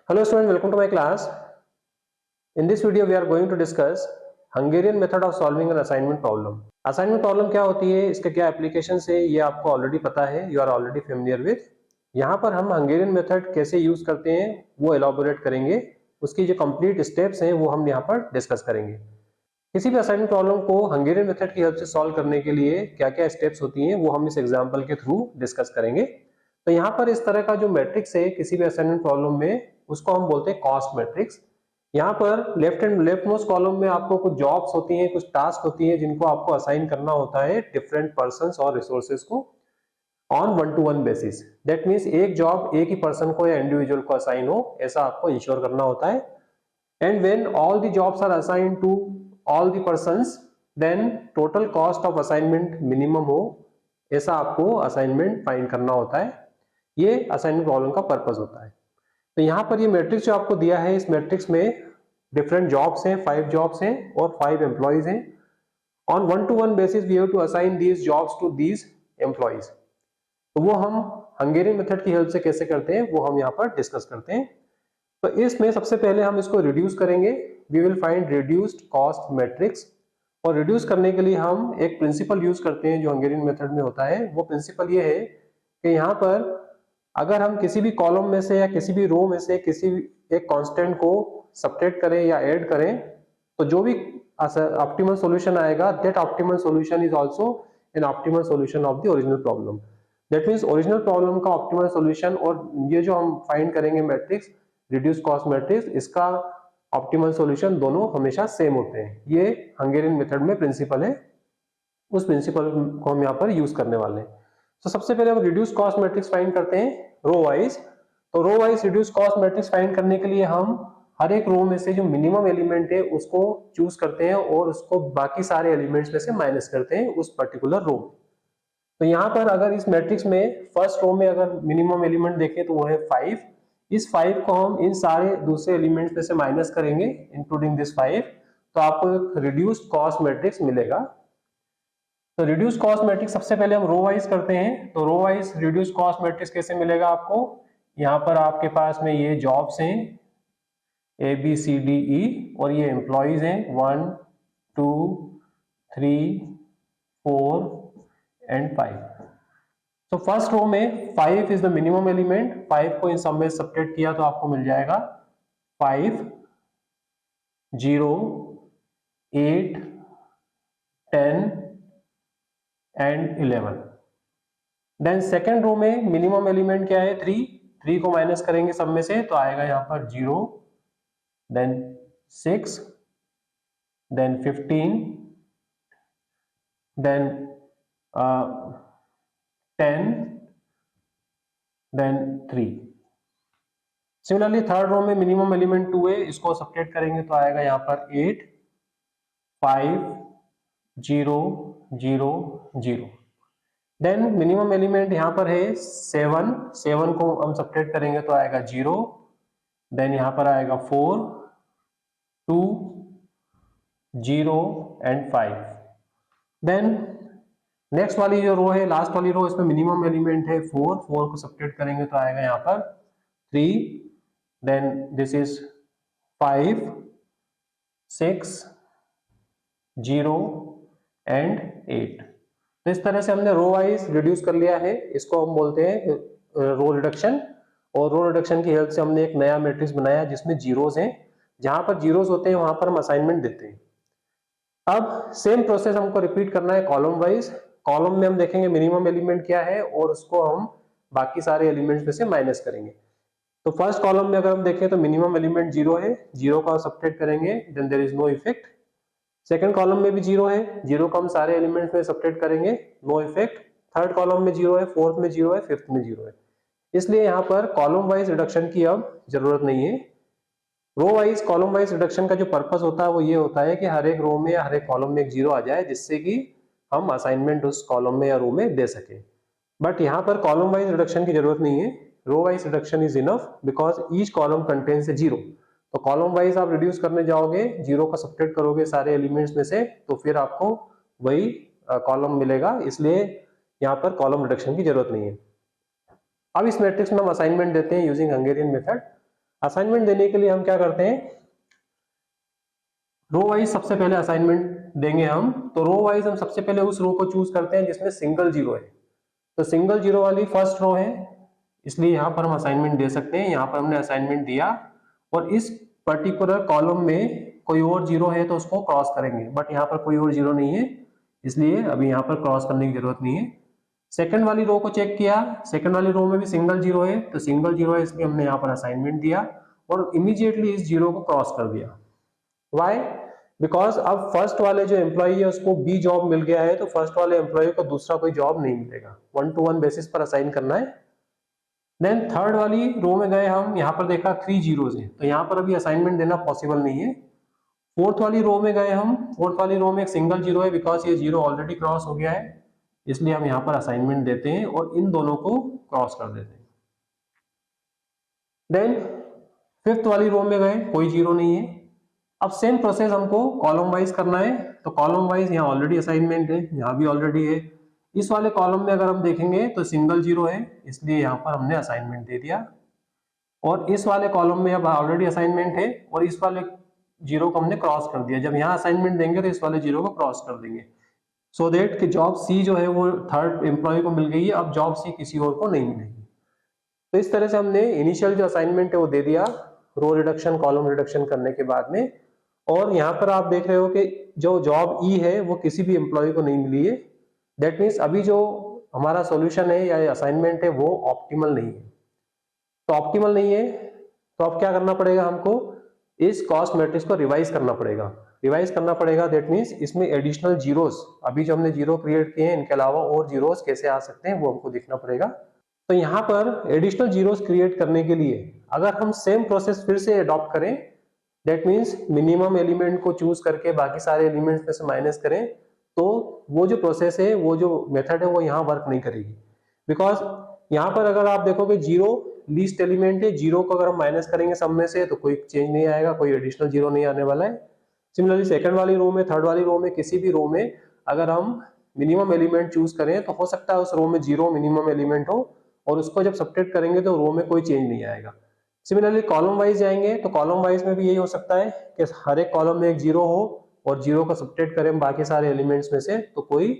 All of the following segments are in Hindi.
Hello students, welcome to my class. In this video, we are going to discuss Hungarian method of solving an assignment problem. Assignment problem क्या होती है, इसके क्या applications है, ये आपको already पता है, you are already familiar with. यहाँ पर हम Hungarian method कैसे use करते हैं, वो elaborate करेंगे. उसकी जो complete steps हैं, वो हम यहाँ पर discuss करेंगे. किसी भी assignment problem को Hungarian method की help से solve करने के लिए क्या-क्या steps होती हैं, वो हम इस example के through discuss करेंगे. तो यहाँ पर इस तरह का जो मैट्रिक्स है किसी भी असाइनमेंट प्रॉब्लम में, उसको हम बोलते हैं कॉस्ट मैट्रिक्स. यहाँ पर लेफ्ट मोस्ट कॉलम में आपको कुछ जॉब्स होती हैं, कुछ टास्क होती हैं जिनको आपको असाइन करना होता है डिफरेंट पर्संस और रिसोर्सेज को on one to one basis. That means एक जॉब एक ही पर्सन को या इंडिविजुअल को असाइन हो, ऐसा आपको इंश्योर करना होता है. And when all the jobs are assign to all the persons, then total cost of assignment minimum हो, ऐसा आपको असाइनमेंट फाइंड करना होता है. ये असाइनमेंट प्रॉब्लम का पर्पस होता है. तो यहाँ पर ये मैट्रिक्स जो आपको दिया है, इस मैट्रिक्स में डिफरेंट जॉब्स हैं, 5 जॉब्स हैं और 5 एम्प्लॉइज हैं. On one to one basis we have to assign these jobs to these employees. तो वो हम हंगेरियन मेथड की हेल्प से कैसे करते हैं, वो हम यहाँ पर डिस्कस करते हैं. तो इसमें सबसे पहले हम इसको रिड्यूस करेंगे. We will find reduced cost matrix. और रिड्यूस करने के लिए हम एक प्रिंसिपल यूज करते हैं जो हंगेरियन मेथड में होता है. वो प्रिंसिपल ये है कि यहाँ पर अगर हम किसी भी कॉलम में से या किसी भी रो में से किसी एक कांस्टेंट को सब्ट्रैक्ट करें या ऐड करें, तो जो भी ऑप्टिमल सॉल्यूशन आएगा, that optimal solution is also an optimal solution of the original problem. That means original problem का ऑप्टिमल सॉल्यूशन और ये जो हम फाइंड करेंगे मैट्रिक्स, रिड्यूस कॉस्ट मैट्रिक्स, इसका ऑप्टिमल सॉल्यूशन दोनों हमेशा सेम होते हैं. ये हंगेरियन मेथड में प्रिंसिपल है, उस प्रिंसिपल को हम यहाँ पर यूज करने वाले हैं. तो सबसे पहले हम रिड्यूस कॉस्ट मैट्रिक्स फाइंड करते हैं रो वाइज. तो row wise reduce cost matrix find करने के लिए हम हर एक रो में से जो मिनिमम एलिमेंट है उसको चूज करते हैं और उसको बाकी सारे एलिमेंट्स में से माइनस करते हैं उस पर्टिकुलर रो. तो यहाँ पर अगर इस मैट्रिक्स में फर्स्ट रो में अगर मिनिमम एलिमेंट देखें तो वो है 5. इस 5 को हम इन सारे दूसरे एलिमेंट्स में से माइनस करेंगे इंक्लूडिंग दिस 5, तो आपको एक रिड्यूस्ड कॉस्ट मैट्रिक्स मिलेगा. तो रिड्यूस कॉस्ट मैट्रिक्स सबसे पहले हम रो वाइज करते हैं. तो row wise reduce cost matrix कैसे मिलेगा आपको, यहाँ पर आपके पास में ये जॉब्स हैं A B C D E और ये एम्प्लॉइज हैं 1 2 3 4 एंड 5. तो फर्स्ट रो में 5 इज द मिनिमम एलिमेंट. 5 को इन सब में सब्ट्रैक्ट किया तो आपको मिल जाएगा 5 0 8 10 एंड 11. देन सेकेंड रो में मिनिमम एलिमेंट क्या है 3. 3 को माइनस करेंगे सब में से तो आएगा यहाँ पर 0, then 6, then 15, then 10, then 3. Similarly third row में मिनिमम एलिमेंट 2 है, इसको सब्ट्रैक्ट करेंगे तो आएगा यहाँ पर 8 5 0 0 0. देन मिनिमम एलिमेंट यहाँ पर है 7. 7 को हम सब्ट्रैक्ट करेंगे तो आएगा 0. देन यहाँ पर आएगा 4 2 0 एंड 5. देन नेक्स्ट वाली जो रो है, लास्ट वाली रो, इसमें मिनिमम एलिमेंट है 4. 4 को सब्ट्रैक्ट करेंगे तो आएगा यहाँ पर 3. Then this is 5 6 0 and 8. तो इस तरह से हमने रो वाइज रिड्यूस कर लिया है. इसको हम बोलते हैं रो रिडक्शन. और रो रिडक्शन की हेल्प से हमने एक नया मैट्रिक्स बनाया जिसमें जीरोस हैं. जहां पर जीरोस होते हैं वहां पर हम असाइनमेंट देते हैं. अब सेम प्रोसेस हमको रिपीट करना है कॉलम वाइज. कॉलम में हम देखेंगे मिनिमम एलिमेंट क्या है और उसको हम बाकी सारे एलिमेंट्स में से माइनस करेंगे. तो फर्स्ट कॉलम में अगर हम देखें तो मिनिमम एलिमेंट 0 है, 0 का सब्ट्रैक्ट करेंगे then there is no effect. Second column में भी 0 है, 0 को हम सारे एलिमेंट्स में सब्ट्रैक्ट करेंगे, नो इफेक्ट. थर्ड कॉलम में 0 है, फोर्थ में 0 है, फिफ्थ में 0 है. इसलिए यहाँ पर कॉलम वाइज रिडक्शन की अब जरूरत नहीं है. Row wise column wise reduction का जो पर्पस होता है वो ये होता है कि हर एक रो में या हर एक कॉलम में एक 0 आ जाए, जिससे कि हम असाइनमेंट उस कॉलम में या रो में दे सके. बट यहाँ पर कॉलम वाइज रिडक्शन की जरूरत नहीं है. Row wise reduction is enough because each column contains a 0. तो कॉलम वाइज आप रिड्यूस करने जाओगे, 0 का सब्ट्रैक्ट करोगे सारे एलिमेंट्स में से, तो फिर आपको वही कॉलम मिलेगा. इसलिए यहाँ पर कॉलम रिडक्शन की जरूरत नहीं है. अब इस मैट्रिक्स में हम असाइनमेंट देते हैं यूजिंग हंगेरियन मेथड. असाइनमेंट देने के लिए हम क्या करते हैं, रो वाइज सबसे पहले असाइनमेंट देंगे हम। तो रो वाइज हम सबसे पहले उस रो को चूज करते हैं जिसमें सिंगल जीरो है। तो सिंगल जीरो वाली फर्स्ट रो है, इसलिए यहां पर हम असाइनमेंट दे सकते हैं। यहां पर हमने असाइनमेंट दिया और इस पर्टिकुलर कॉलम में कोई और जीरो है तो उसको क्रॉस करेंगे, बट यहाँ पर कोई और जीरो नहीं है, इसलिए अभी यहाँ पर क्रॉस करने की जरूरत नहीं है। सेकंड वाली रो को चेक किया, सेकंड वाली रो में भी सिंगल जीरो है, तो सिंगल जीरो है इसलिए हमने यहाँ पर असाइनमेंट दिया और इमीडिएटली इस जीरो को क्रॉस कर दिया। व्हाई? बिकॉज अब फर्स्ट वाले जो एम्प्लॉय है उसको बी जॉब मिल गया है, तो फर्स्ट वाले एम्प्लॉय को दूसरा कोई जॉब नहीं मिलेगा, 1-to-1 बेसिस पर असाइन करना है। देन थर्ड वाली रो में गए हम, यहाँ पर देखा 3 जीरोज है, तो यहाँ पर अभी असाइनमेंट देना पॉसिबल नहीं है। फोर्थ वाली रो में गए हम, फोर्थ वाली रो में एक सिंगल जीरो है, बिकॉज ये जीरो ऑलरेडी क्रॉस हो गया है, इसलिए हम यहाँ पर असाइनमेंट देते हैं और इन दोनों को क्रॉस कर देते हैं। देन फिफ्थ वाली रो में गए, कोई जीरो नहीं है। अब सेम प्रोसेस हमको कॉलम वाइज करना है, तो कॉलम वाइज यहाँ ऑलरेडी असाइनमेंट है, यहाँ भी ऑलरेडी है। इस वाले कॉलम में अगर हम देखेंगे तो सिंगल जीरो है, इसलिए यहाँ पर हमने असाइनमेंट दे दिया। और इस वाले कॉलम में अब ऑलरेडी असाइनमेंट है और इस वाले जीरो को हमने क्रॉस कर दिया। जब यहाँ असाइनमेंट देंगे तो इस वाले जीरो को क्रॉस कर देंगे, सो दैट कि जॉब सी जो है वो थर्ड एम्प्लॉय को मिल गई है, अब जॉब सी किसी और को नहीं मिलेगी। तो इस तरह से हमने इनिशियल जो असाइनमेंट है वो दे दिया रो रिडक्शन कॉलम रिडक्शन करने के बाद में। और यहाँ पर आप देख रहे हो कि जो जॉब ई है वो किसी भी एम्प्लॉय को नहीं मिली है, दैट मीन्स अभी जो हमारा सॉल्यूशन है या असाइनमेंट है वो ऑप्टिमल नहीं है। तो ऑप्टिमल नहीं है तो अब क्या करना पड़ेगा, हमको इस कॉस्ट मैट्रिक्स को रिवाइज करना पड़ेगा। रिवाइज करना पड़ेगा दैट मीन्स इसमें एडिशनल जीरोस, अभी जो हमने जीरो क्रिएट किए हैं इनके अलावा और जीरोस कैसे आ सकते हैं वो हमको देखना पड़ेगा। तो यहाँ पर एडिशनल जीरोस क्रिएट करने के लिए अगर हम सेम प्रोसेस फिर से अडॉप्ट करें, दैट मीन्स मिनिमम एलिमेंट को चूज करके बाकी सारे एलिमेंट्स में से माइनस करें, तो वो जो प्रोसेस है, वो जो मेथड है वो यहाँ वर्क नहीं करेगी। बिकॉज यहाँ पर अगर आप देखोगे जीरो लीस्ट एलिमेंट है, जीरो को अगर हम माइनस करेंगे सब में से तो कोई चेंज नहीं आएगा, कोई एडिशनल जीरो नहीं आने वाला है। सिमिलरली सेकंड वाली रो में, थर्ड वाली रो में, किसी भी रो में अगर हम मिनिमम एलिमेंट चूज करें तो हो सकता है उस रो में जीरो मिनिमम एलिमेंट हो और उसको जब सब्ट्रैक्ट करेंगे तो रो में कोई चेंज नहीं आएगा। सिमिलरली कॉलम वाइज जाएंगे तो कॉलम वाइज में भी यही हो सकता है कि हर एक कॉलम में एक जीरो हो और जीरो को सब्ट्रैक्ट करें बाकी सारे एलिमेंट्स में से तो कोई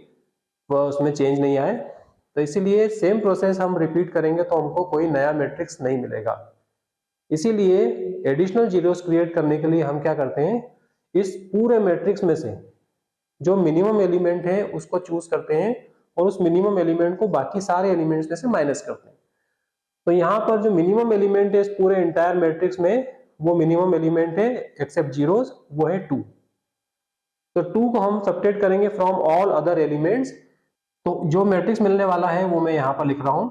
उसमें चेंज नहीं आए। तो इसीलिए सेम प्रोसेस हम रिपीट करेंगे तो हमको कोई नया मैट्रिक्स नहीं मिलेगा। इसीलिए एडिशनल जीरोस क्रिएट करने के लिए हम क्या करते हैं, इस पूरे मैट्रिक्स में से जो मिनिमम एलिमेंट है उसको चूज करते हैं और उस मिनिमम एलिमेंट को बाकी सारे एलिमेंट्स में से माइनस करते हैं। तो यहाँ पर जो मिनिमम एलिमेंट है इस पूरे एंटायर मैट्रिक्स में, वो मिनिमम एलिमेंट है एक्सेप्ट जीरोस, वो है 2। तो 2 को हम सब्ट्रैक्ट करेंगे फ्रॉम ऑल अदर एलिमेंट्स। तो जो मैट्रिक्स मिलने वाला है वो मैं यहाँ पर लिख रहा हूं,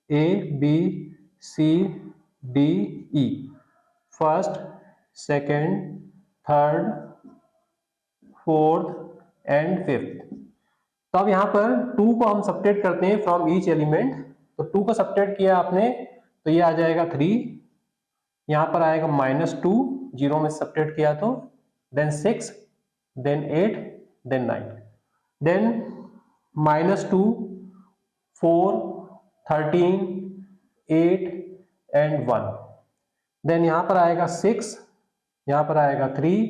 A B C D E, first, second, third, fourth and fifth. तो अब यहाँ पर 2 को हम सब्ट्रैक्ट करते हैं फ्रॉम ईच एलिमेंट। तो 2 को सब्ट्रैक्ट किया आपने तो ये आ जाएगा 3, यहाँ पर आएगा -2, जीरो में सब्ट्रैक्ट किया तो, then 6, then 8, then 9, then -2, 4, 13, 8 and 1, then यहाँ पर आएगा 6, यहाँ पर आएगा 3,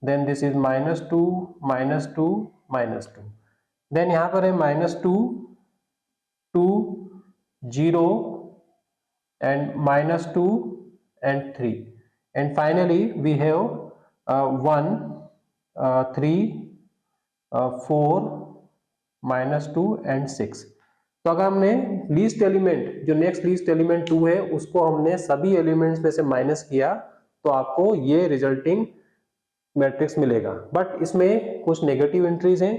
देन दिस इज -2, -2, -2, देन यहाँ पर है -2, 2, 0 and -2 and 3, and finally we have 1, 3, 4, -2 and 6। तो अगर हमने लीस्ट एलिमेंट, जो नेक्स्ट लीस्ट एलिमेंट 2 है, उसको हमने सभी एलिमेंट्स में से माइनस किया तो आपको ये रिजल्टिंग मैट्रिक्स मिलेगा। बट इसमें कुछ नेगेटिव एंट्रीज हैं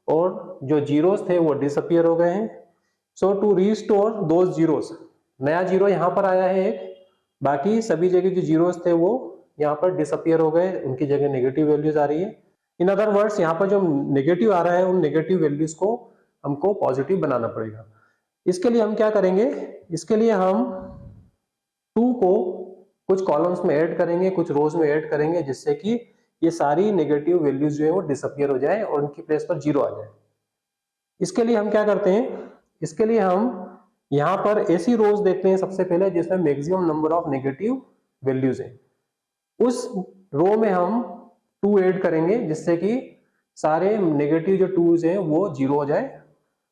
और जो जीरोस थे वो डिसअपियर हो गए हैं। सो टू रीस्टोर दोज जीरोस, नया जीरो यहाँ पर आया है एक, बाकी सभी जगह जो जीरोस थे वो यहाँ पर डिसअपियर हो गए, उनकी जगह नेगेटिव वैल्यूज आ रही है। इन अदर वर्ड्स यहाँ पर जो नेगेटिव आ रहा है उन नेगेटिव वैल्यूज को हमको पॉजिटिव बनाना पड़ेगा। इसके लिए हम क्या करेंगे, इसके लिए हम 2 को कुछ कॉलम्स में ऐड करेंगे, कुछ रोज में ऐड करेंगे, जिससे कि ये सारी नेगेटिव वैल्यूज जो है वो डिसअपियर हो जाए और उनकी प्लेस पर जीरो आ जाए। इसके लिए हम क्या करते हैं, इसके लिए हम यहाँ पर ऐसी रोज देखते हैं सबसे पहले जिसमें maximum number of negative values हैं, उस रो में हम 2 ऐड करेंगे जिससे कि सारे नेगेटिव जो 2s हैं वो 0 हो जाए।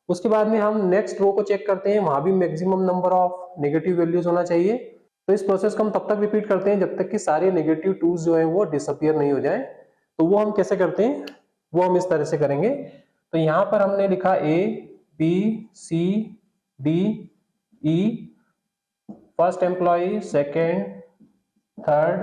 उसके बाद में हम नेक्स्ट रो को चेक करते हैं, वहां भी maximum number of negative values होना चाहिए। तो इस प्रोसेस को हम तब तक रिपीट करते हैं जब तक कि सारे नेगेटिव 2s जो है वो डिसअपियर नहीं हो जाए। तो वो हम कैसे करते हैं, वो हम इस तरह से करेंगे। तो यहाँ पर हमने लिखा A B C D E, first employ, second, third,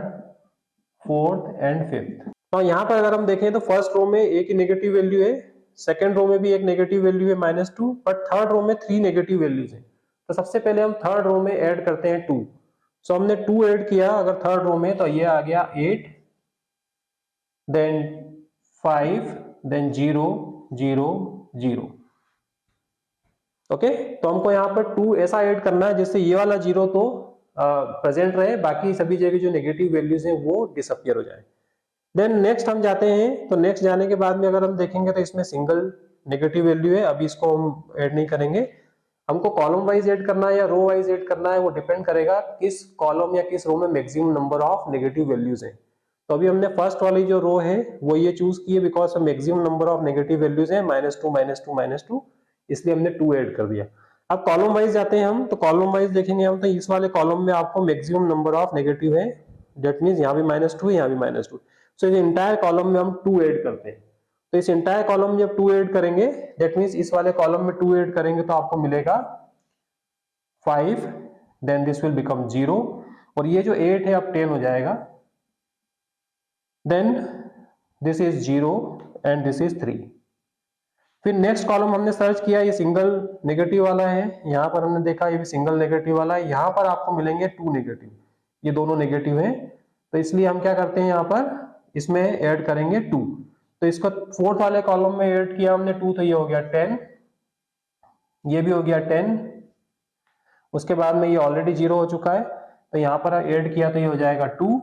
fourth and fifth. तो यहाँ पर अगर हम देखें तो फर्स्ट रो में एक ही नेगेटिव वैल्यू है, सेकेंड रो में भी एक नेगेटिव वैल्यू है -2, बट थर्ड रो में 3 नेगेटिव वैल्यूज हैं। तो सबसे पहले हम थर्ड रो में ऐड करते हैं 2। सो हमने 2 ऐड किया अगर थर्ड रो में, तो ये आ गया 8, देन 5, देन 0 0 0। ओके, तो हमको यहाँ पर 2 ऐसा ऐड करना है जिससे ये वाला 0 तो प्रेजेंट रहे, बाकी सभी जगह जो नेगेटिव वैल्यूज हैं वो डिसअपियर हो जाए। देन नेक्स्ट हम जाते हैं, तो नेक्स्ट जाने के बाद में अगर हम देखेंगे तो इसमें सिंगल नेगेटिव वैल्यू है, अभी इसको हम ऐड नहीं करेंगे। हमको कॉलम वाइज ऐड करना है या रो वाइज ऐड करना है, वो डिपेंड करेगा किस कॉलम या किस रो में maximum number of negative values हैं। तो अभी हमने फर्स्ट वाली जो रो है वो ये चूज की है because maximum number of negative values है -2 -2 -2, इसलिए हमने 2 ऐड कर दिया। अब कॉलम वाइज जाते हैं हम, तो कॉलम वाइज देखेंगे हम, तो इस वाले कॉलम में आपको मैक्सिमम नंबर ऑफ नेगेटिव है, दैट मींस यहाँ भी -2 यहाँ भी -2। सो इस इंटायर कॉलम में हम 2 ऐड करते हैं। तो इस इंटायर कॉलम में जब 2 ऐड करेंगे, दैट मींस इस वाले कॉलम में 2 ऐड करेंगे तो आपको मिलेगा 5, देन दिस विल बिकम 0, और ये जो 8 है अब 10 हो जाएगा, then this is 0 and this is 3। फिर नेक्स्ट कॉलम हमने सर्च किया, ये सिंगल नेगेटिव वाला है, यहाँ पर हमने देखा ये भी सिंगल नेगेटिव वाला है, यहाँ पर आपको मिलेंगे 2 नेगेटिव, ये दोनों नेगेटिव हैं। तो इसलिए हम क्या करते हैं, यहाँ पर इसमें ऐड करेंगे 2। तो इसको फोर्थ वाले कॉलम में ऐड किया हमने 2, तो ये हो गया 10, ये भी हो गया 10। उसके बाद में ये ऑलरेडी 0 हो चुका है, तो यहाँ पर ऐड किया तो ये हो जाएगा 2,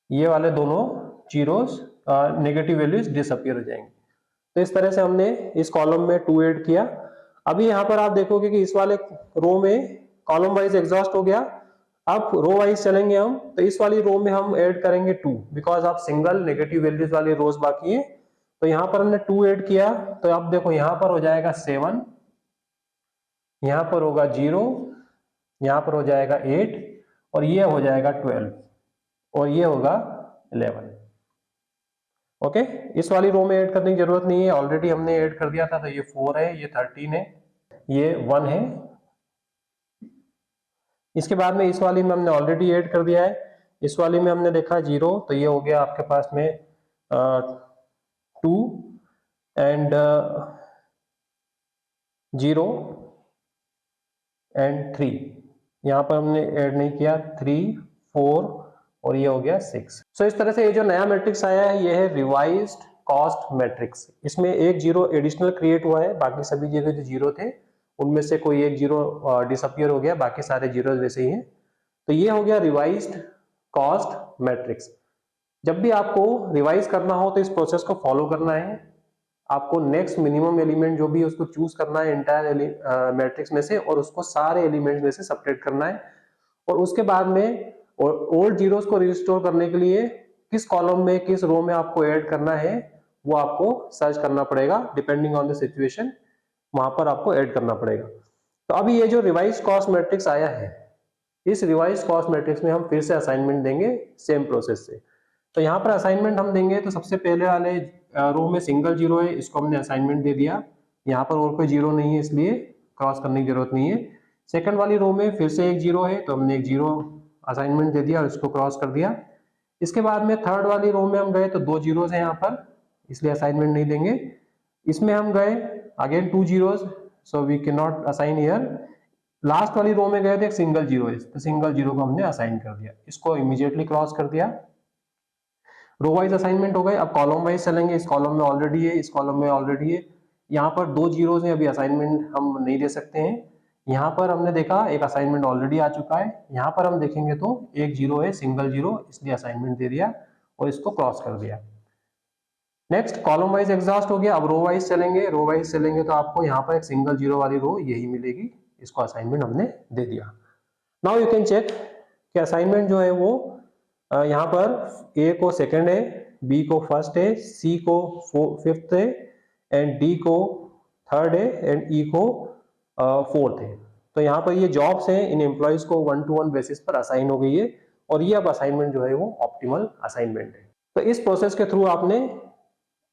ये वाले दोनों जीरोस नेगेटिव वैल्यूज डिसअपियर हो जाएंगे। तो इस तरह से हमने इस कॉलम में 2 ऐड किया। अभी यहाँ पर आप देखोगे कि इस वाले रो में कॉलम वाइज एग्जॉस्ट हो गया, अब रो वाइज चलेंगे हम, तो इस वाली रो में हम ऐड करेंगे 2 बिकॉज आप सिंगल नेगेटिव वैल्यूज वाली रोज बाकी है। तो यहाँ पर हमने 2 ऐड किया, तो अब देखो यहाँ पर हो जाएगा 7, यहाँ पर होगा 0, यहाँ पर हो जाएगा 8, और ये हो जाएगा 12, और ये होगा 11। ओके, इस वाली रो में ऐड करने की जरूरत नहीं है, ऑलरेडी हमने ऐड कर दिया था। तो ये 4 है, ये 13 है, ये 1 है। इसके बाद में इस वाली में हमने ऑलरेडी ऐड कर दिया है, इस वाली में हमने देखा 0, तो ये हो गया आपके पास में 2 एंड 0 एंड 3। यहाँ पर हमने ऐड नहीं किया, 3 4 और ये हो गया 6। सो इस तरह से ये जो नया मैट्रिक्स आया है ये है रिवाइज्ड कॉस्ट मैट्रिक्स। इसमें एक 0 एडिशनल क्रिएट हुआ है, बाकी सभी जगह जो 0 थे उनमें से कोई एक 0 डिसअपियर हो गया, बाकी सारे 0 वैसे ही हैं। तो ये हो गया रिवाइज्ड कॉस्ट मैट्रिक्स। जब भी आपको रिवाइज करना हो तो इस प्रोसेस को फॉलो करना है। आपको नेक्स्ट मिनिमम एलिमेंट जो भी है उसको चूज करना है एंटायर मैट्रिक्स में से, और उसको सारे एलिमेंट्स में से सबट्रैक्ट करना है, और उसके बाद में ओल्ड जीरोस को रिस्टोर करने के लिए किस कॉलम में किस रो में आपको ऐड करना है वो आपको सर्च करना पड़ेगा, डिपेंडिंग ऑन द सिचुएशन वहां पर आपको ऐड करना पड़ेगा। तो अभी ये जो रिवाइज कॉस्ट मैट्रिक्स आया है, इस रिवाइज कॉस्ट मैट्रिक्स में हम फिर से असाइनमेंट देंगे सेम प्रोसेस से। तो यहाँ पर असाइनमेंट हम देंगे, तो सबसे पहले वाले रो में सिंगल 0 है, इसको हमने असाइनमेंट दे दिया। यहाँ पर और कोई 0 नहीं है इसलिए क्रॉस करने की जरूरत नहीं है। सेकंड वाली रो में फिर से एक 0 है, तो हमने एक 0 असाइनमेंट दे दिया और इसको क्रॉस कर दिया। इसके बाद में थर्ड वाली रो में हम गए तो 2 जीरोस हैं यहाँ पर, इसलिए असाइनमेंट नहीं देंगे। इसमें हम गए अगेन 2 जीरोस, so we can not assign here. Last वाली रो में गए थे एक सिंगल 0 है, तो सिंगल 0 को हमने असाइन कर दिया, इसको इमीडिएटली क्रॉस कर दिया। रो वाइज असाइनमेंट हो गए। अब कॉलम वाइज चलेंगे, इस कॉलम में ऑलरेडी है, इस कॉलम में ऑलरेडी है। यहाँ पर 2 जीरोस हैं, अभी असाइनमेंट हम नहीं दे सकते हैं। यहाँ पर हमने देखा एक असाइनमेंट ऑलरेडी आ चुका है, यहाँ पर हम देखेंगे तो एक 0 है, सिंगल 0, इसलिए असाइनमेंट दे दिया और इसको क्रॉस कर दिया। नेक्स्ट कॉलम वाइज एग्जॉस्ट हो गया। अब रो वाइज चलेंगे, रो वाइज चलेंगे तो आपको यहाँ पर एक सिंगल 0 वाली रो यही मिलेगी, इसको असाइनमेंट हमने दे दिया। नाउ यू कैन चेक कि असाइनमेंट जो है वो यहाँ पर ए को सेकंड है, बी को फर्स्ट है, सी को फिफ्थ है, एंड डी को थर्ड है, एंड ई को फोर्थ है। तो यहाँ पर ये जॉब्स हैं, इन एम्प्लॉयज को 1-to-1 बेसिस पर असाइन हो गई है, और ये अब असाइनमेंट जो है वो ऑप्टिमल असाइनमेंट है। तो इस प्रोसेस के थ्रू आपने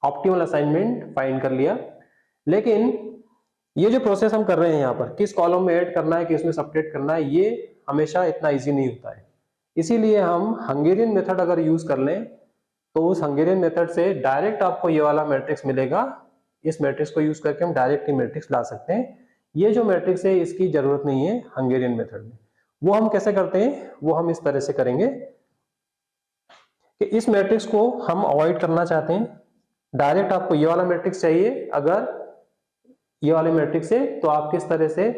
ऑप्टिमल असाइनमेंट फाइंड कर लिया। लेकिन ये जो प्रोसेस हम कर रहे हैं यहाँ पर, किस कॉलम में ऐड करना है, किस में सबट्रैक्ट करना है, ये हमेशा इतना इजी नहीं होता है। इसीलिए हम हंगेरियन मेथड अगर यूज कर लें तो उस हंगेरियन मेथड से डायरेक्ट आपको ये वाला मैट्रिक्स मिलेगा। इस मैट्रिक्स को यूज करके हम डायरेक्ट ही मैट्रिक्स ला सकते हैं। ये जो मैट्रिक्स है इसकी जरूरत नहीं है हंगेरियन मेथड में। वो हम कैसे करते हैं, वो हम इस तरह से करेंगे कि इस मैट्रिक्स को हम अवॉइड करना चाहते हैं। डायरेक्ट आपको ये वाला मैट्रिक्स चाहिए, अगर ये वाले मैट्रिक्स है तो आप किस तरह से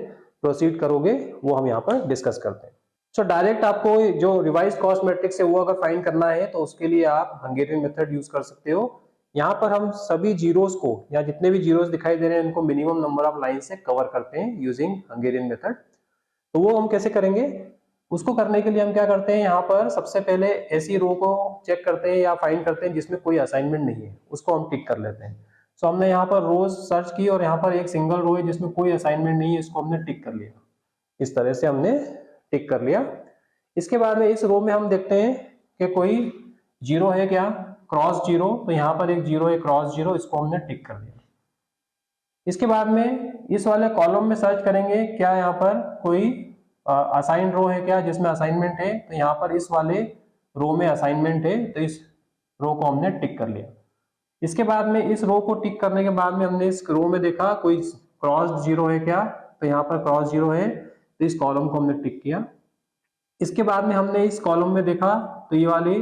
प्रोसीड करोगे वो हम यहाँ पर डिस्कस करते हैं। सो डायरेक्ट आपको जो रिवाइज कॉस्ट मैट्रिक्स है वो अगर फाइंड करना है तो उसके लिए आप हंगेरियन मेथड यूज कर सकते हो। यहाँ पर हम सभी जीरोस को, या जितने भी जीरोस दिखाई दे रहे हैं, इनको मिनिमम नंबर ऑफ लाइन से कवर करते हैं यूजिंग हंगेरियन मेथड। तो वो हम कैसे करेंगे, उसको करने के लिए हम क्या करते हैं, यहाँ पर सबसे पहले ऐसी रो को चेक करते हैं या फाइंड करते हैं जिसमें कोई असाइनमेंट नहीं है, उसको हम टिक कर लेते हैं। सो हमने यहाँ पर रोज सर्च की और यहाँ पर एक सिंगल रो है जिसमें कोई असाइनमेंट नहीं है, इसको हमने टिक कर लिया। इस तरह से हमने टिक कर लिया। इसके बाद में इस रो में हम देखते हैं कि कोई जीरो है क्या, क्रॉस जीरो, तो यहाँ पर एक जीरो है क्रॉस जीरो, इसको हमने टिक कर दिया। इसके बाद में इस वाले कॉलम में सर्च करेंगे क्या यहाँ पर कोई असाइन रो है क्या जिसमें असाइनमेंट है, तो यहाँ पर इस वाले रो में असाइनमेंट है, तो इस रो को हमने टिक कर लिया। इसके बाद में इस रो को टिक करने के बाद में हमने इस रो में देखा कोई क्रॉस जीरो है क्या, तो यहाँ पर क्रॉस जीरो है, तो इस कॉलम को हमने टिक किया। इसके बाद में हमने इस कॉलम में देखा तो ये वाली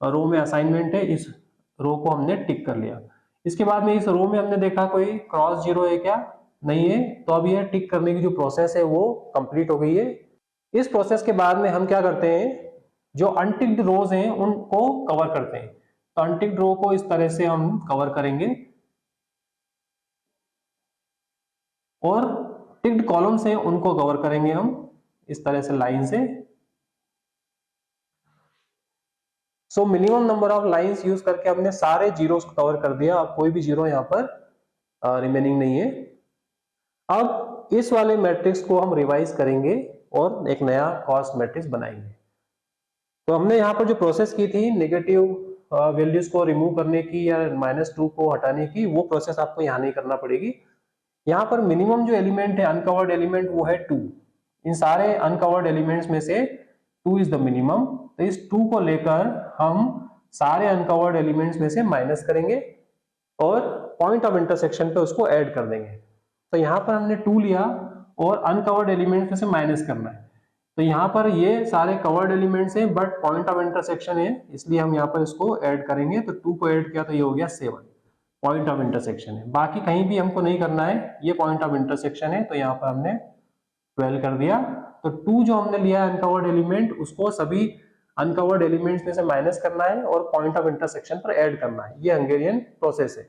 रो में असाइनमेंट है, इस रो को हमने टिक कर लिया। इसके बाद में इस रो में हमने देखा कोई क्रॉस जीरो है क्या, नहीं है, तो अब ये टिक करने की जो प्रोसेस है वो कंप्लीट हो गई है। इस प्रोसेस के बाद में हम क्या करते हैं, जो अनटिक्ड रोज हैं उनको कवर करते हैं। तो अनटिक्ड रो को इस तरह से हम कवर करेंगे, और टिक्ड कॉलम्स हैं उनको कवर करेंगे हम इस तरह से लाइन से। So minimum number of lines use करके हमने सारे जीरोस को कवर कर दिया, अब कोई भी जीरो यहाँ पर रिमेनिंग नहीं है। अब इस वाले मैट्रिक्स को हम रिवाइज करेंगे और एक नया कॉस्ट मैट्रिक्स बनाएंगे। तो हमने यहाँ पर जो प्रोसेस की थी नेगेटिव वैल्यूज को रिमूव करने की या -2 को हटाने की, वो प्रोसेस आपको यहाँ नहीं करना पड़ेगी। यहाँ पर मिनिमम जो एलिमेंट है अनकवर्ड एलिमेंट वो है 2। इन सारे अनकवर्ड एलिमेंट्स में से 2 इज द मिनिमम। तो इस 2 को लेकर हम सारे अनकवर्ड एलिमेंट्स में से माइनस करेंगे और पॉइंट ऑफ इंटरसेक्शन पे उसको ऐड कर देंगे। तो यहाँ पर हमने 2 लिया और अनकवर्ड एलिमेंट्स में से माइनस करना है। तो यहाँ पर ये सारे कवर्ड एलिमेंट्स हैं बट पॉइंट ऑफ इंटरसेक्शन है, इसलिए हम यहाँ पर इसको ऐड करेंगे। तो 2 को ऐड किया तो ये हो गया 7, पॉइंट ऑफ इंटरसेक्शन है। बाकी कहीं भी हमको नहीं करना है, ये पॉइंट ऑफ इंटरसेक्शन है, तो यहाँ पर हमने 12 कर दिया। तो 2 जो हमने लिया अनकवर्ड एलिमेंट, उसको सभी अनकवर्ड एलिमेंट्स में से माइनस करना है और पॉइंट ऑफ इंटरसेक्शन पर ऐड करना है। ये हंगेरियन प्रोसेस है।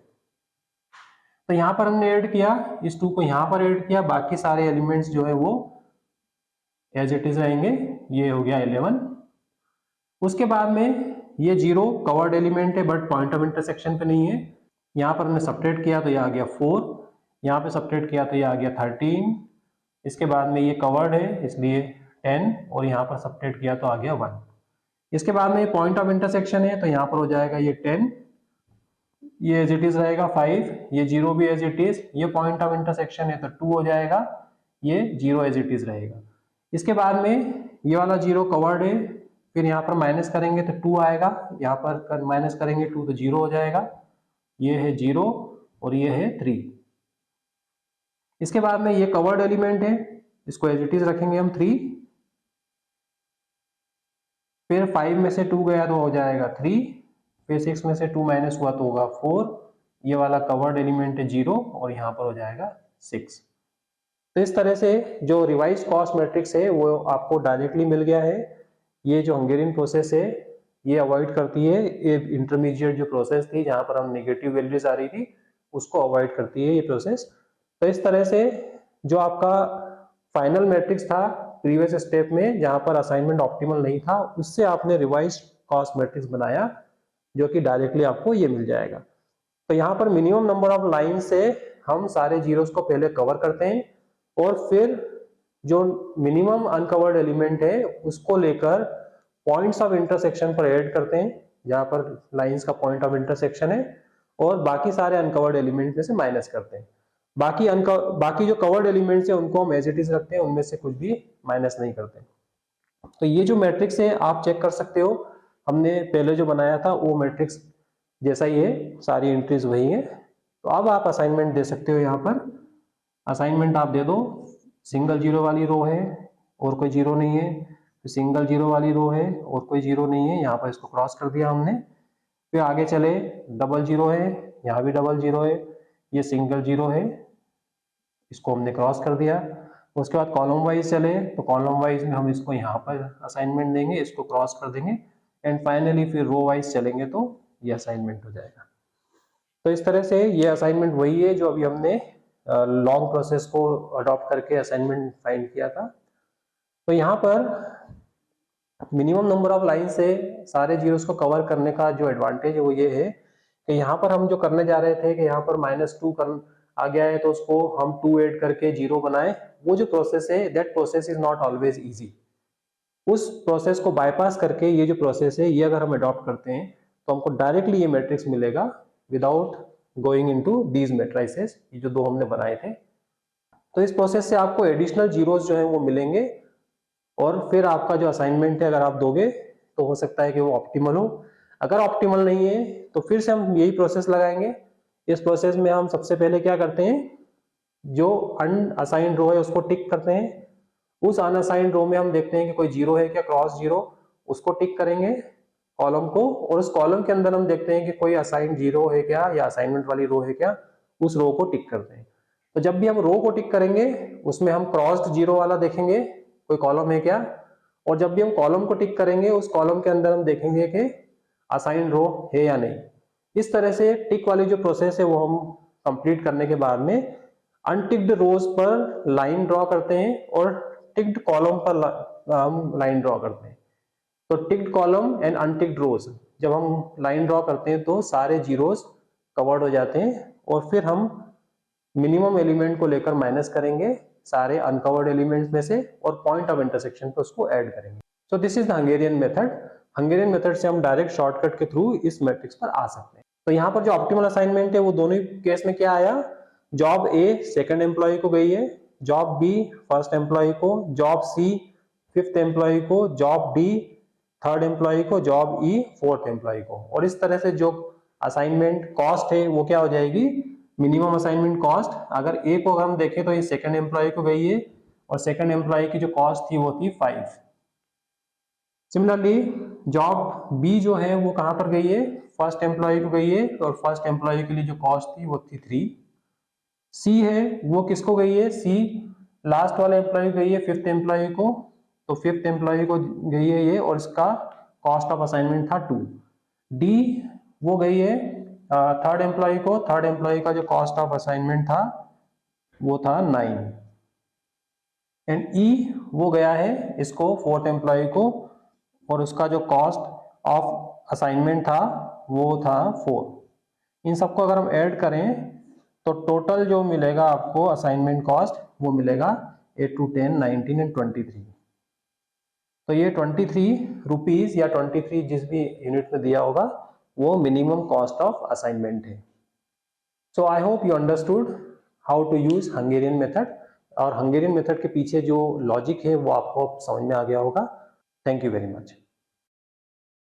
तो यहाँ पर हमने ऐड किया, इस 2 को यहाँ पर ऐड किया, बाकी सारे एलिमेंट्स जो है वो एज इट इज रहेंगे। ये हो गया 11। उसके बाद में ये 0 कवर्ड एलिमेंट है बट पॉइंट ऑफ इंटरसेक्शन पे नहीं है। यहाँ पर हमने सब्ट्रैक्ट किया तो ये आ गया 4, यहाँ पे सब्ट्रैक्ट किया तो ये आ गया 13। इसके बाद में ये कवर्ड है इसलिए 10, और यहाँ पर सब्ट्रैक्ट किया तो आ गया 1। इसके बाद में पॉइंट ऑफ इंटरसेक्शन है तो यहाँ पर हो जाएगा ये 10, ये एज इट इज रहेगा 5, ये 0 भी एज इट इज, ये पॉइंट ऑफ इंटरसेक्शन है तो 2 हो जाएगा, ये 0 एज इट इज रहेगा। इसके बाद में ये वाला 0 कवर्ड है, फिर यहाँ पर माइनस करेंगे तो 2 आएगा, यहाँ पर माइनस करेंगे 2 तो 0 हो जाएगा, ये है 0 और ये है 3। इसके बाद में ये कवर्ड एलिमेंट है, इसको एज इट इज रखेंगे हम 3, फिर 5 में से 2 गया तो हो जाएगा 3, फिर 6 में से 2 माइनस हुआ तो होगा 4, ये वाला कवर्ड एलिमेंट है 0 और यहाँ पर हो जाएगा 6। तो इस तरह से जो रिवाइज कॉस्ट मैट्रिक्स है वो आपको डायरेक्टली मिल गया है। ये जो हंगेरियन प्रोसेस है ये अवॉइड करती है, ये इंटरमीडिएट जो प्रोसेस थी जहां पर हम नेगेटिव वैल्यूज आ रही थी उसको अवॉइड करती है ये प्रोसेस। तो इस तरह से जो आपका फाइनल मैट्रिक्स था प्रीवियस स्टेप में जहां पर असाइनमेंट ऑप्टिमल नहीं था उससे आपने रिवाइज कॉस्ट मैट्रिक्स बनाया, जो कि डायरेक्टली आपको ये मिल जाएगा। तो यहाँ पर मिनिमम नंबर ऑफ लाइन से हम सारे जीरोस को पहले कवर करते हैं और फिर जो मिनिमम अनकवर्ड एलिमेंट है उसको लेकर पॉइंट्स ऑफ इंटरसेक्शन पर ऐड करते हैं, जहां पर लाइंस का पॉइंट ऑफ इंटरसेक्शन है, और बाकी सारे अनकवर्ड एलिमेंट में से माइनस करते हैं। बाकी जो कवर्ड एलिमेंट्स है उनको हम एज इट इज रखते हैं, उनमें से कुछ भी माइनस नहीं करते। तो ये जो मैट्रिक्स है आप चेक कर सकते हो, हमने पहले जो बनाया था वो मैट्रिक्स जैसा ही है, सारी एंट्रीज वही है। तो अब आप असाइनमेंट दे सकते हो। यहाँ पर असाइनमेंट आप दे दो, सिंगल जीरो वाली रो है और कोई जीरो नहीं है, तो सिंगल जीरो वाली रो है और कोई जीरो नहीं है, यहाँ पर इसको क्रॉस कर दिया हमने। फिर आगे चले, डबल जीरो है, यहाँ भी डबल जीरो है, ये सिंगल जीरो है, इसको हमने क्रॉस कर दिया। उसके बाद कॉलम वाइज चले, तो कॉलम वाइज में हम इसको यहाँ पर असाइनमेंट देंगे, इसको क्रॉस कर देंगे, एंड फाइनली फिर रो वाइज चलेंगे तो ये असाइनमेंट हो जाएगा। तो इस तरह से ये असाइनमेंट वही है जो अभी हमने लॉन्ग प्रोसेस को अडॉप्ट करके असाइनमेंट फाइंड किया था। तो यहाँ पर मिनिमम नंबर ऑफ लाइन से सारे जीरोस को कवर करने का जो एडवांटेज है वो ये है कि यहाँ पर हम जो करने जा रहे थे कि यहाँ पर -2 आ गया है तो उसको हम 2 ऐड करके 0 बनाए, वो जो प्रोसेस है that process is not always easy. उस प्रोसेस को बाईपास करके ये जो प्रोसेस है ये अगर हम अडॉप्ट करते हैं तो हमको डायरेक्टली ये मैट्रिक्स मिलेगा without going into these matrices, ये जो दो हमने बनाए थे। तो इस प्रोसेस से आपको एडिशनल जीरोस जो है वो मिलेंगे, और फिर आपका जो असाइनमेंट है अगर आप दोगे तो हो सकता है कि वो ऑप्टिमल हो। अगर ऑप्टिमल नहीं है तो फिर से हम यही प्रोसेस लगाएंगे। इस प्रोसेस में हम सबसे पहले क्या करते हैं, जो अनअसाइंड रो है उसको टिक करते हैं। उस अनअसाइंड रो में हम देखते हैं कि कोई जीरो है क्या, क्रॉस जीरो, उसको टिक करेंगे कॉलम को, और उस कॉलम के अंदर हम देखते हैं कि कोई असाइंड जीरो है क्या या असाइनमेंट वाली रो है क्या, उस रो को टिक करते हैं। तो जब भी हम रो को टिक करेंगे उसमें हम क्रॉस्ड जीरो वाला देखेंगे कोई कॉलम है क्या, और जब भी हम कॉलम को टिक करेंगे उस कॉलम के अंदर हम देखेंगे कि असाइन रो है या नहीं। इस तरह से टिक वाली जो प्रोसेस है वो हम कंप्लीट करने के बाद में अनटिक्ड रोज पर लाइन ड्रॉ करते हैं और टिक्ड कॉलम पर हम लाइन ड्रॉ करते हैं। तो टिक्ड कॉलम एंड अनटिक्ड रोज जब हम लाइन ड्रॉ करते हैं तो सारे जीरोस कवर्ड हो जाते हैं, और फिर हम मिनिमम एलिमेंट को लेकर माइनस करेंगे सारे अनकवर्ड एलिमेंट्स में से और पॉइंट ऑफ इंटरसेक्शन पे उसको ऐड करेंगे। So this is the Hungarian method. Hungarian method से हम डायरेक्ट शॉर्टकट के थ्रू इस मैट्रिक्स पर आ सकते हैं। तो यहाँ पर जो ऑप्टिमल असाइनमेंट है वो दोनों ही केस में क्या आया, जॉब ए सेकंड एम्प्लॉय को गई है, जॉब बी फर्स्ट एम्प्लॉय को, जॉब सी फिफ्थ एम्प्लॉय को, जॉब डी थर्ड एम्प्लॉय को, जॉब ई फोर्थ एम्प्लॉय को। और इस तरह से जो असाइनमेंट कॉस्ट है वो क्या हो जाएगी, मिनिमम असाइनमेंट कॉस्ट। अगर ए को अगर हम देखें तो ये सेकंड एम्प्लॉय को गई है और सेकंड एम्प्लॉय की जो कॉस्ट थी वो थी 5। सिमिलरली जॉब बी जो है वो कहां पर गई है, फर्स्ट एम्प्लॉय को गई है और फर्स्ट एम्प्लॉय के लिए जो कॉस्ट थी वो थी 3। सी है वो किसको गई है, सी लास्ट वाले एम्प्लॉय को गई है फिफ्थ एम्प्लॉय को, तो फिफ्थ एम्प्लॉय को गई है ये और इसका कॉस्ट ऑफ असाइनमेंट था 2। डी वो गई है थर्ड एम्प्लॉय को, थर्ड एम्प्लॉय का जो कॉस्ट ऑफ असाइनमेंट था वो था 9। एंड ई वो गया है इसको फोर्थ एम्प्लॉय को और उसका जो कॉस्ट ऑफ असाइनमेंट था वो था 4। इन सबको अगर हम ऐड करें तो टोटल जो मिलेगा आपको असाइनमेंट कॉस्ट वो मिलेगा 8 to 10, 19 एंड 23। तो ये 23 रुपीज या 23 जिस भी यूनिट में दिया होगा वो मिनिमम कॉस्ट ऑफ असाइनमेंट है। So I hope you understood how to use Hungarian method, और हंगेरियन मेथड के पीछे जो लॉजिक है वो आपको समझ में आ गया होगा। Thank you very much.